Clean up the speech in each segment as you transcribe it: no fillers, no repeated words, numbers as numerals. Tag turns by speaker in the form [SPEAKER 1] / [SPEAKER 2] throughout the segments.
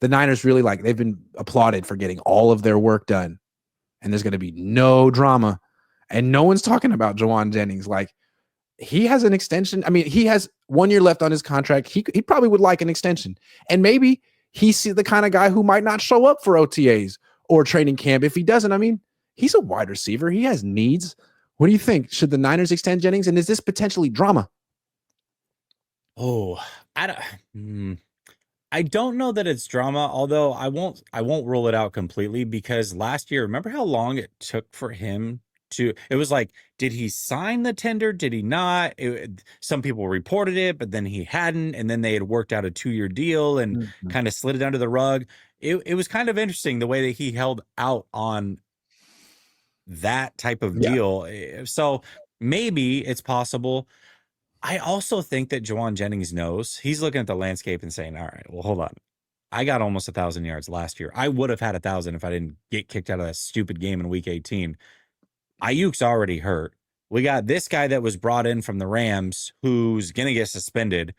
[SPEAKER 1] the Niners really they've been applauded for getting all of their work done, and there's going to be no drama, and no one's talking about Jauan Jennings. He has an extension. I mean, he has 1 year left on his contract. He probably would like an extension, and maybe he's the kind of guy who might not show up for OTAs or training camp. If he doesn't, I mean, he's a wide receiver. He has needs. What do you think? Should the Niners extend Jennings, and is this potentially drama?
[SPEAKER 2] Oh, I don't know that it's drama, although I won't rule it out completely, because last year, remember how long it took for him it was like, did he sign the tender? Did he not? Some people reported it, but then he hadn't, and then they had worked out a 2-year deal and kind of slid it under the rug. It was kind of interesting the way that he held out on that type of deal. So maybe it's possible. I also think that Jauan Jennings knows. He's looking at the landscape and saying, all right, well, hold on. I got almost 1,000 yards last year. I would have had 1,000 if I didn't get kicked out of that stupid game in week 18. Ayuk's already hurt. We got this guy that was brought in from the Rams who's going to get suspended.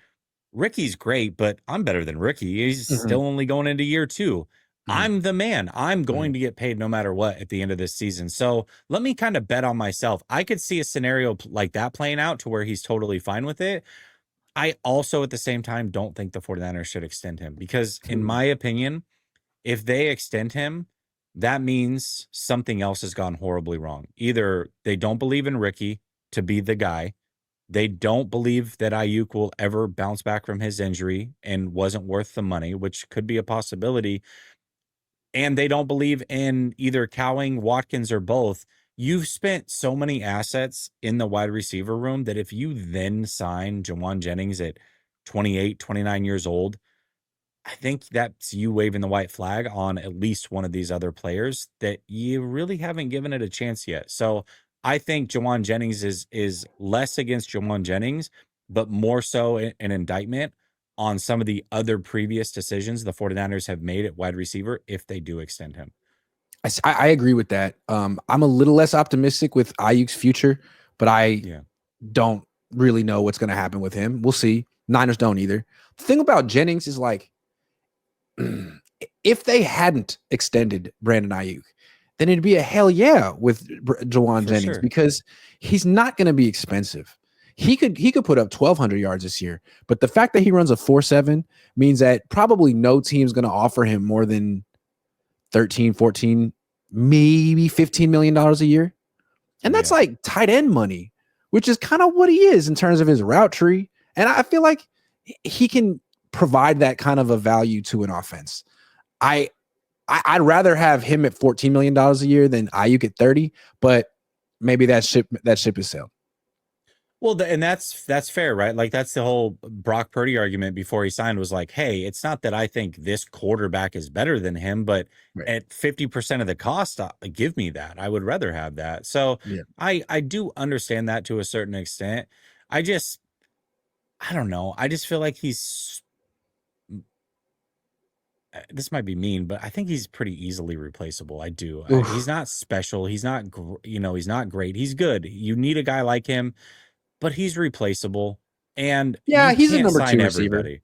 [SPEAKER 2] Ricky's great, but I'm better than Ricky. He's still only going into year 2. I'm the man. I'm going to get paid no matter what at the end of this season. So let me kind of bet on myself. I could see a scenario like that playing out to where he's totally fine with it. I also, at the same time, don't think the 49ers should extend him because, in my opinion, if they extend him, that means something else has gone horribly wrong. Either they don't believe in Ricky to be the guy. They don't believe that Ayuk will ever bounce back from his injury and wasn't worth the money, which could be a possibility. And they don't believe in either Cowing, Watkins, or both. You've spent so many assets in the wide receiver room that if you then sign Jauan Jennings at 28, 29 years old, I think that's you waving the white flag on at least one of these other players that you really haven't given it a chance yet. So I think Jauan Jennings is less against Jauan Jennings, but more so an indictment on some of the other previous decisions the 49ers have made at wide receiver if they do extend him.
[SPEAKER 1] I agree with that. I'm a little less optimistic with Ayuk's future, but I don't really know what's going to happen with him. We'll see. Niners don't either. The thing about Jennings is if they hadn't extended Brandon Ayuk, then it'd be a hell yeah with Jauan Jennings because he's not going to be expensive. He could put up 1,200 yards this year, but the fact that he runs a 4.7 means that probably no team's going to offer him more than 13, 14, maybe $15 million a year. And that's like tight end money, which is kind of what he is in terms of his route tree. And I feel like he can provide that kind of a value to an offense. I'd rather have him at $14 million a year than Ayuk at 30, but maybe that ship is sailed.
[SPEAKER 2] Well, and that's fair, right? Like that's the whole Brock Purdy argument before he signed was like, hey, it's not that I think this quarterback is better than him, but at 50% of the cost, give me that. I would rather have that. So I do understand that to a certain extent. I don't know. I just feel like this might be mean, but I think he's pretty easily replaceable. I do. He's not special. He's not, he's not great. He's good. You need a guy like him. But he's replaceable, and
[SPEAKER 1] he's a number 2 receiver.
[SPEAKER 2] Everybody.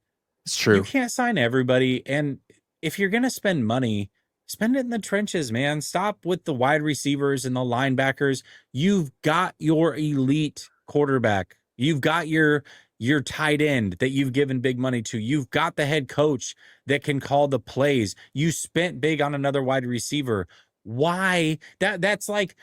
[SPEAKER 1] It's true.
[SPEAKER 2] You can't sign everybody, and if you're gonna spend money, spend it in the trenches, man. Stop with the wide receivers and the linebackers. You've got your elite quarterback. You've got your tight end that you've given big money to. You've got the head coach that can call the plays. You spent big on another wide receiver. Why? That's like.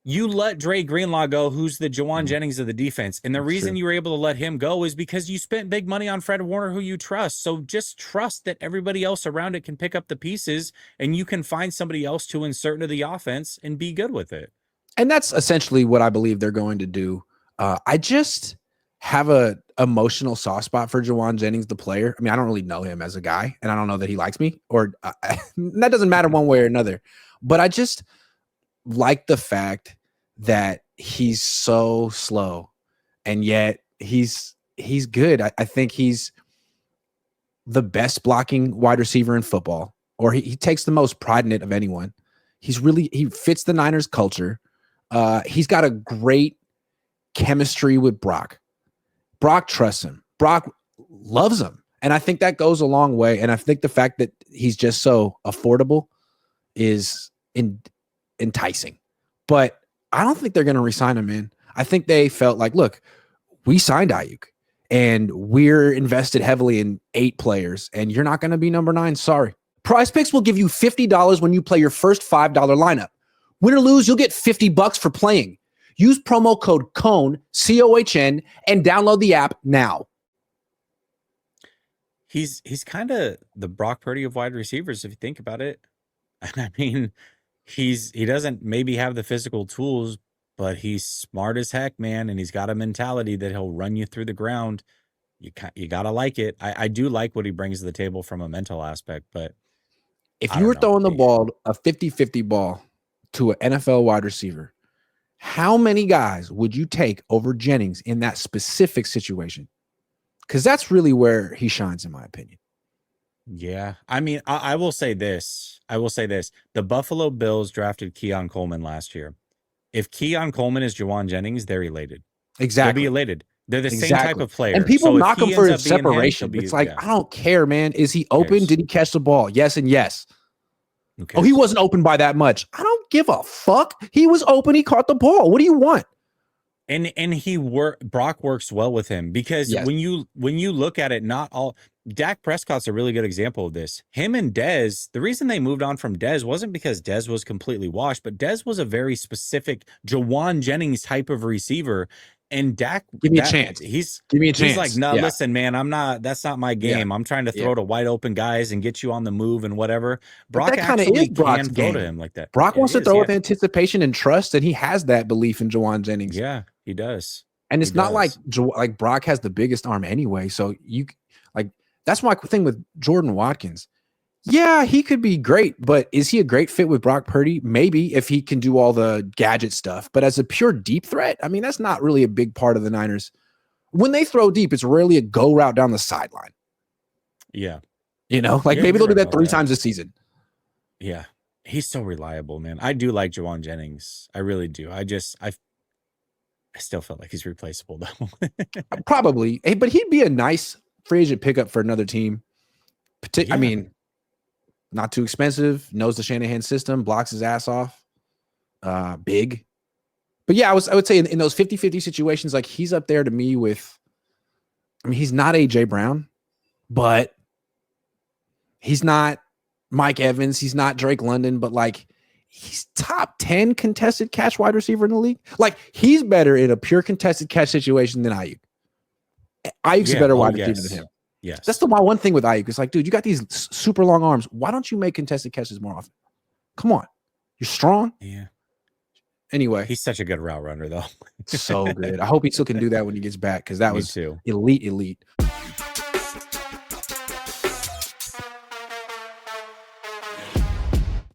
[SPEAKER 2] You let Dre Greenlaw go, who's the Jauan Jennings of the defense. And the reason you were able to let him go is because you spent big money on Fred Warner, who you trust. So just trust that everybody else around it can pick up the pieces and you can find somebody else to insert into the offense and be good with it.
[SPEAKER 1] And that's essentially what I believe they're going to do. I just have a emotional soft spot for Jauan Jennings, the player. I mean, I don't really know him as a guy, and I don't know that he likes me, or that doesn't matter one way or another. But I just like the fact that he's so slow and yet he's good. I think he's the best blocking wide receiver in football, or he takes the most pride in it of anyone. He fits the Niners culture. He's got a great chemistry with Brock. Brock trusts him. Brock loves him. And I think that goes a long way. And I think the fact that he's just so affordable is enticing. But I don't think they're going to re-sign him, man. I think they felt like, look, we signed Ayuk and we're invested heavily in 8 players, and you're not going to be number 9. Sorry. Prize Picks will give you $50 when you play your first $5 lineup. Win or lose, you'll get $50 for playing. Use promo code COHN, COHN, and download the app now.
[SPEAKER 2] He's kind of the Brock Purdy of wide receivers, if you think about it. I mean, he doesn't maybe have the physical tools, but he's smart as heck, man, and he's got a mentality that he'll run you through the ground. You gotta like it. I do like what he brings to the table from a mental aspect, but
[SPEAKER 1] if you were throwing the ball, a 50-50 ball to an NFL wide receiver, how many guys would you take over Jennings in that specific situation? Because that's really where he shines, in my opinion.
[SPEAKER 2] Yeah. I mean, I will say this. The Buffalo Bills drafted Keon Coleman last year. If Keon Coleman is Jauan Jennings, they're elated.
[SPEAKER 1] Exactly.
[SPEAKER 2] They'll be elated. They're the same type of player.
[SPEAKER 1] And people knock him for his separation. It's like, I don't care, man. Is he open? Did he catch the ball? Yes and yes. Oh, he wasn't open by that much. I don't give a fuck. He was open. He caught the ball. What do you want?
[SPEAKER 2] And Brock works well with him because when you look at it, not all Dak Prescott's a really good example of this. Him and Dez, the reason they moved on from Dez wasn't because Dez was completely washed, but Dez was a very specific Jauan Jennings type of receiver. And Dak,
[SPEAKER 1] give me a chance.
[SPEAKER 2] He's like, no, listen, man, that's not my game. I'm trying to throw to wide open guys and get you on the move and whatever. Brock actually can throw to him like that.
[SPEAKER 1] Brock wants to throw with anticipation and trust, and he has that belief in Jauan Jennings.
[SPEAKER 2] Yeah, he does.
[SPEAKER 1] And it's not like Brock has the biggest arm anyway. So that's my thing with Jordan Watkins. Yeah, he could be great, but is he a great fit with Brock Purdy? Maybe, if he can do all the gadget stuff. But as a pure deep threat, I mean, that's not really a big part of the Niners. When they throw deep, it's rarely a go route down the sideline.
[SPEAKER 2] Yeah.
[SPEAKER 1] Maybe they'll do that 3 times a season.
[SPEAKER 2] Yeah. He's so reliable, man. I do like Jauan Jennings. I really do. I still felt like he's replaceable, though.
[SPEAKER 1] Probably. Hey, but he'd be a nice free agent pickup for another team. I mean, not too expensive, knows the Shanahan system, blocks his ass off, big. But yeah, I would say in those 50-50 situations, like, he's up there to me with, I mean, he's not A.J. Brown, but he's not Mike Evans. He's not Drake London, but like, he's top 10 contested catch wide receiver in the league. Like, he's better in a pure contested catch situation than Ayuk. Ayuk's a better wide receiver than him.
[SPEAKER 2] Yes.
[SPEAKER 1] That's the one thing with Ayuk. It's like, dude, you got these super long arms. Why don't you make contested catches more often? Come on. You're strong.
[SPEAKER 2] Yeah.
[SPEAKER 1] Anyway.
[SPEAKER 2] He's such a good route runner, though.
[SPEAKER 1] So good. I hope he still can do that when he gets back, because that was elite.